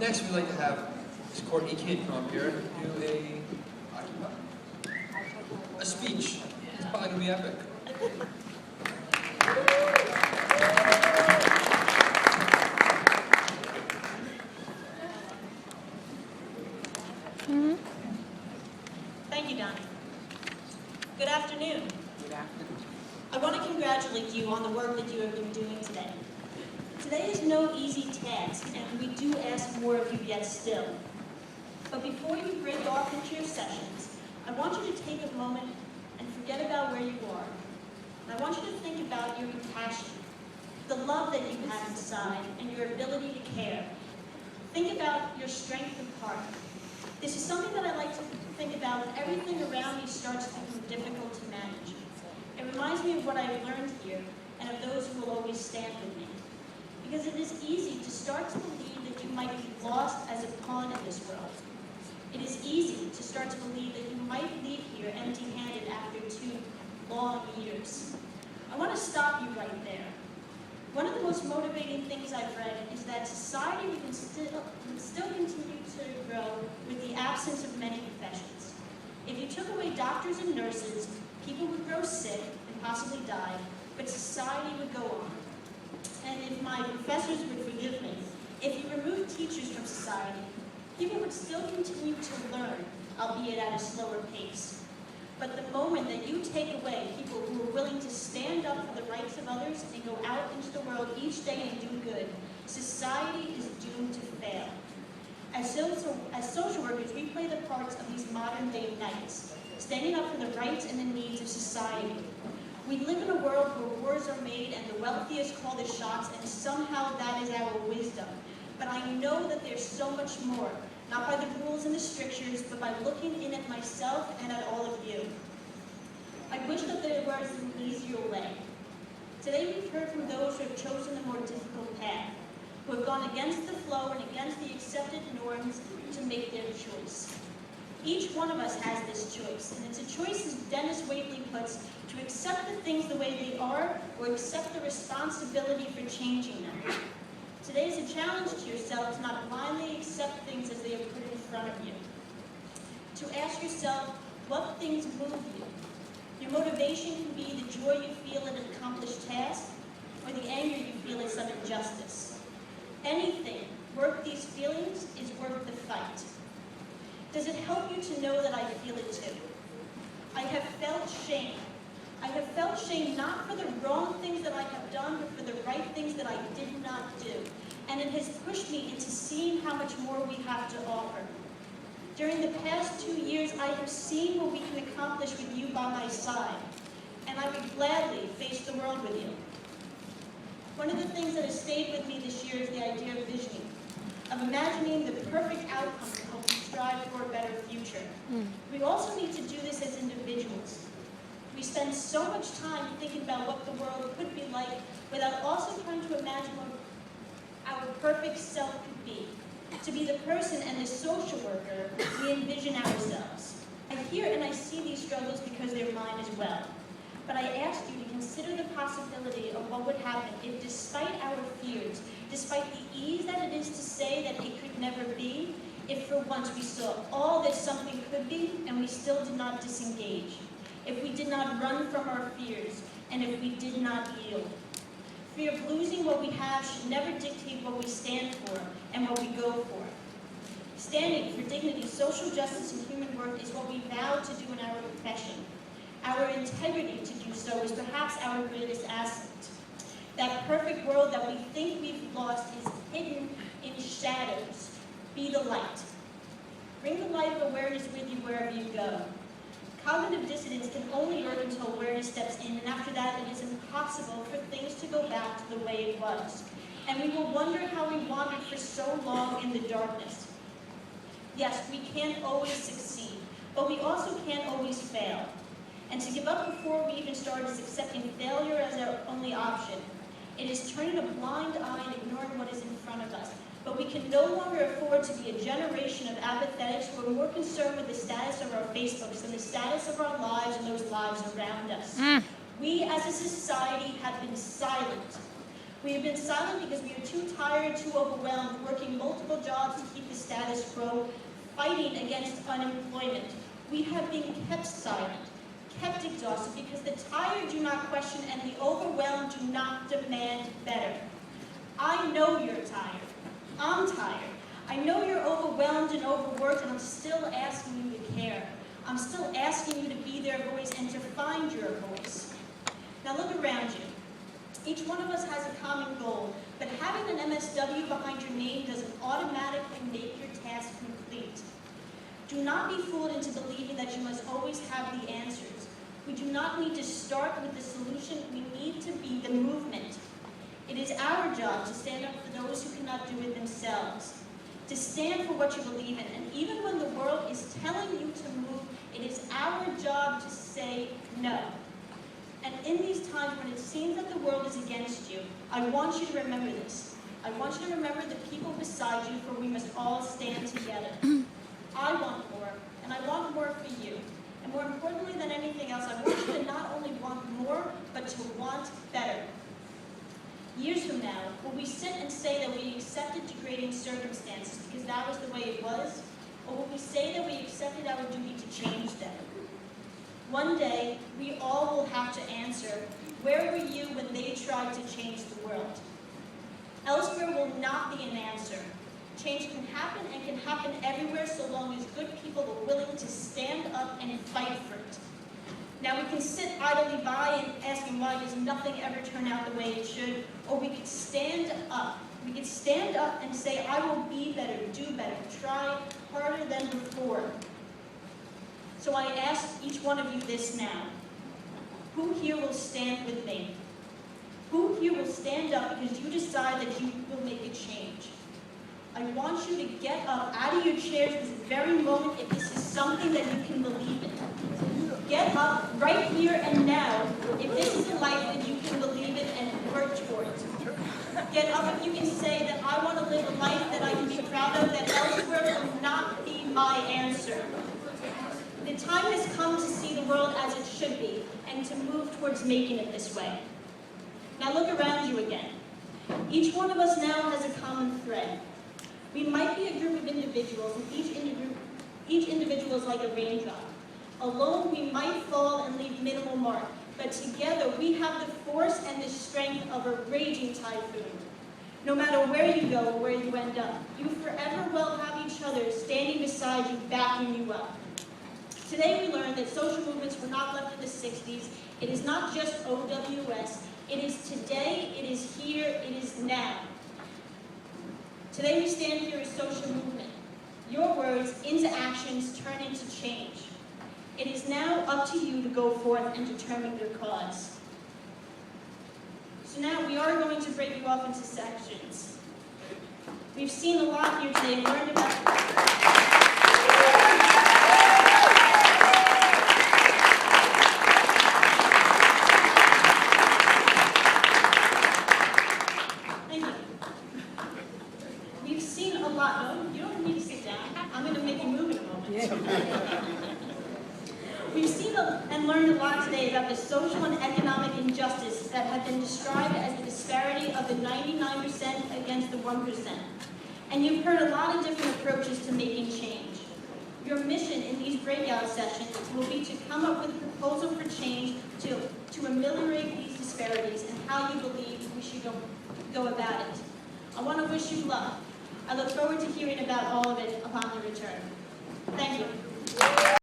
next, we'd like to have Ms. Courtney Kidd come up here and do a speech. It's probably going to be epic. Thank you, Donnie. Good afternoon. Good afternoon. I want to congratulate you on the work that you have been doing today. Today is no easy task, and we do ask more of you yet still. But before you break off into your sessions, I want you to take a moment and forget about where you are. And I want you to think about your compassion, the love that you have inside, and your ability to care. Think about your strength of heart. This is something that I like to think about when everything around me starts to become difficult to manage. It reminds me of what I've learned here and of those who will always stand with me. Because it is easy to start to believe that you might be lost as a pawn in this world. It is easy to start to believe that you might leave here empty-handed after 2 long years. I want to stop you right there. One of the most motivating things I've read is that society can still continue to grow with the absence of many professions. If you took away doctors and nurses, people would grow sick and possibly die, but society would go on. And if my professors would forgive me, if you remove teachers from society, people would still continue to learn, albeit at a slower pace. But the moment that you take away people who are willing to stand up for the rights of others and go out into the world each day and do good, society is doomed to fail. As social workers, we play the parts of these modern-day knights, standing up for the rights and the needs of society. We live in a world where wars are made and the wealthiest call the shots, and somehow that is our wisdom. But I know that there's so much more, not by the rules and the strictures, but by looking in at myself and at all of you. I wish that there was an easier way. Today we've heard from those who have chosen the more difficult path, who have gone against the flow and against the accepted norms to make their choice. Each one of us has this choice, and it's a choice, as Dennis Waitley puts, to accept the things the way they are or accept the responsibility for changing them. Today is a challenge to yourself to not blindly accept things as they are put in front of you. To ask yourself what things move you. Your motivation can be the joy you feel at an accomplished task or the anger you feel at some injustice. Anything worth these feelings is worth the fight. Does it help you to know that I feel it too? I have felt shame. I have felt shame not for the wrong things that I have done, but for the right things that I did not do. And it has pushed me into seeing how much more we have to offer. During the past 2 years, I have seen what we can accomplish with you by my side. And I would gladly face the world with you. One of the things that has stayed with me this year is the idea of visioning, of imagining the perfect outcome to help you strive for a better future. We also need to do this as individuals. We spend so much time thinking about what the world could be like without also trying to imagine what our perfect self could be, to be the person and the social worker we envision ourselves. I hear and I see these struggles because they're mine as well. But I ask you to consider the possibility of what would happen if, despite our fears, despite the ease that it is to say that it could never be, if for once we saw all that something could be and we still did not disengage. If we did not run from our fears, and if we did not yield. Fear of losing what we have should never dictate what we stand for and what we go for. Standing for dignity, social justice, and human worth is what we vow to do in our profession. Our integrity to do so is perhaps our greatest asset. That perfect world that we think we've lost is hidden in shadows. Be the light. Bring the light of awareness with you wherever you go. Cognitive dissonance can only work until awareness steps in, and after that it is impossible for things to go back to the way it was. And we will wonder how we wandered for so long in the darkness. Yes, we can't always succeed, but we also can't always fail. And to give up before we even start is accepting failure as our only option. It is turning a blind eye and ignoring what is in front of us. But we can no longer afford to be a generation of apathetics who are more concerned with the status of our Facebooks than the status of our lives and those lives around us. We as a society have been silent. We have been silent because we are too tired, too overwhelmed, working multiple jobs to keep the status quo, fighting against unemployment. We have been kept silent, kept exhausted, because the tired do not question and the overwhelmed do not demand better. I know you're tired. I'm tired. I know you're overwhelmed and overworked, and I'm still asking you to care. I'm still asking you to be their voice and to find your voice. Now look around you. Each one of us has a common goal, but having an MSW behind your name doesn't automatically make your task complete. Do not be fooled into believing that you must always have the answers. We do not need to start with the solution. We need to be the movement. It is our job to stand up for those who cannot do it themselves, to stand for what you believe in. And even when the world is telling you to move, it is our job to say no. And in these times when it seems that the world is against you, I want you to remember this. I want you to remember the people beside you, for we must all stand together. I want more, and I want more for you. And more importantly than anything else, I want you to not only want more, but to want better. Years from now, will we sit and say that we accepted degrading circumstances because that was the way it was? Or will we say that we accepted our duty to change them? One day, we all will have to answer, where were you when they tried to change the world? Elsewhere will not be an answer. Change can happen and can happen everywhere so long as good people are willing to stand up and fight for it. Now we can sit idly by and asking why does nothing ever turn out the way it should, or we could stand up. We could stand up and say, I will be better, do better, try harder than before. So I ask each one of you this now. Who here will stand with me? Who here will stand up because you decide that you will make a change? I want you to get up out of your chairs this very moment if this is something that you can believe in. Get up right here and now if this is a life that you can believe in and work towards. Get up if you can say that I want to live a life that I can be proud of, that elsewhere will not be my answer. The time has come to see the world as it should be and to move towards making it this way. Now look around you again. Each one of us now has a common thread. We might be a group of individuals, and each individual is like a raindrop. Alone, we might fall and leave minimal mark, but together we have the force and the strength of a raging typhoon. No matter where you go or where you end up, you forever will have each other standing beside you, backing you up. Today we learned that social movements were not left in the 60s. It is not just OWS. It is today, it is here, it is now. Today we stand here as social movement. Your words into actions turn into change. It is now up to you to go forth and determine your cause. So now we are going to break you off into sections. We've seen a lot here today and learned about and learned a lot today about the social and economic injustice that have been described as the disparity of the 99% against the 1%. And you've heard a lot of different approaches to making change. Your mission in these breakout sessions will be to come up with a proposal for change to ameliorate these disparities and how you believe we should go about it. I want to wish you luck. I look forward to hearing about all of it upon the return. Thank you.